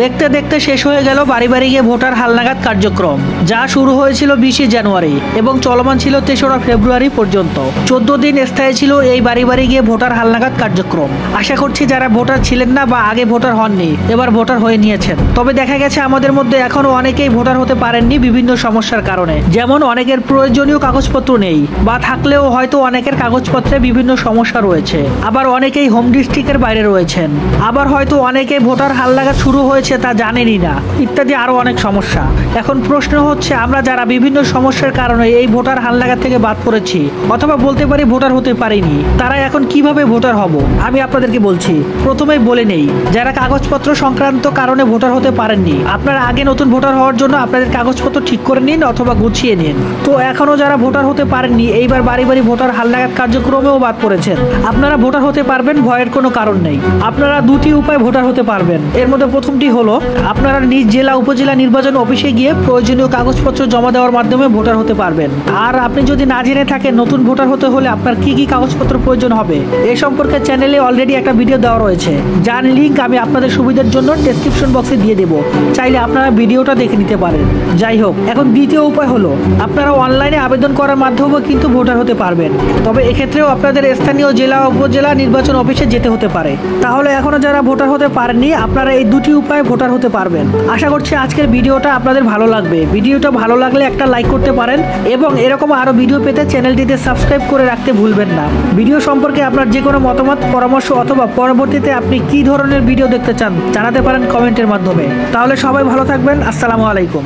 দেখতে দেখতে শেষ হয়ে গেল বাড়ি বাড়ি গিয়ে ভোটার হালনাগাদ কার্যক্রম, যা শুরু হয়েছিল 20 জানুয়ারি এবং চলমান ছিল 3রা ফেব্রুয়ারি পর্যন্ত। 14 দিন স্থায়ী ছিল এই বাড়ি বাড়ি গিয়ে ভোটার হালনাগাদ কার্যক্রম। আশা করছি যারা ভোটার ছিলেন না বা আগে ভোটার হননি এবার ভোটার হয়ে নিয়েছেন। তবে দেখা গেছে আমাদের মধ্যে এখনো অনেকেই ভোটার হতে পারেননি বিভিন্ন সমস্যার কারণে। যেমন অনেকের প্রয়োজনীয় কাগজপত্র নেই বা থাকলেও হয়তো অনেকের কাগজপত্রে বিভিন্ন সমস্যা রয়েছে। আবার অনেকেই হোম ডিস্ট্রিক্টের বাইরে রয়েছেন। আবার হয়তো অনেকে ভোটার হালনাগাদ শুরু হয়েছে তা জানেনই না, ইত্যাদি আরো অনেক সমস্যা। এখন প্রশ্ন হচ্ছে আমরা যারা বিভিন্ন সমস্যার কারণে এই ভোটার হালনাগাদ থেকে বাদ পড়েছি অথবা বলতে পারি ভোটার হতে পারিনি, তারা এখন কিভাবে ভোটার হব আমি আপনাদেরকে বলছি। প্রথমেই বলে নেই, যারা কাগজপত্র সংক্রান্ত কারণে ভোটার হতে পারেননি আপনারা আগে নতুন ভোটার হওয়ার জন্য আপনাদের কাগজপত্র ঠিক করে নিন অথবা গুছিয়ে নিন। তো এখনো যারা ভোটার হতে পারেননি এইবার বাড়ি বাড়ি ভোটার হালনাগাদ কার্যক্রমেও বাদ পড়েছেন, আপনারা ভোটার হতে পারবেন, ভয়ের কোনো কারণ নেই। আপনারা দুটি উপায় ভোটার হতে পারবেন। এর মধ্যে প্রথমটি হলো আপনারা নিজ জেলা উপজেলা নির্বাচন অফিসে গিয়ে প্রয়োজনীয় কাগজপত্র জমা দেওয়ার মাধ্যমে ভোটার হতে পারবেন। আর আপনি যদি না জেনে থাকেন নতুন ভোটার হতে হলে আপনার কি কি কাগজপত্র প্রয়োজন হবে এ সম্পর্কে চ্যানেলে অলরেডি একটা ভিডিও দেওয়া রয়েছে, যার লিঙ্ক আমি আপনাদের সুবিধার জন্য ডেসক্রিপশন বক্সে দিয়ে দেবো, চাইলে আপনারা ভিডিওটা দেখে নিতে পারেন। যাই হোক, এখন দ্বিতীয় উপায় হলো আপনারা অনলাইনে আবেদন করার মাধ্যমেও কিন্তু ভোটার হতে পারবেন। তবে এক্ষেত্রেও আপনাদের স্থানীয় জেলা উপজেলা নির্বাচন অফিসে যেতে হতে পারে। তাহলে এখনো যারা ভোটার হতে পারেননি আপনারা এই দুটি উপায়ে ভোটার হতে পারবেন। আশা করছি আজকের ভিডিওটা আপনাদের ভালো লাগবে। ভিডিওটা ভালো লাগলে একটা লাইক করতে পারেন এবং এরকম আরো ভিডিও পেতে চ্যানেলটিতে সাবস্ক্রাইব করে রাখতে ভুলবেন না। ভিডিও সম্পর্কে আপনার যে কোনো মতামত, পরামর্শ অথবা পরবর্তীতে আপনি কি ধরনের ভিডিও দেখতে চান জানাতে পারেন কমেন্টের মাধ্যমে। তাহলে সবাই ভালো থাকবেন। আসসালামু আলাইকুম।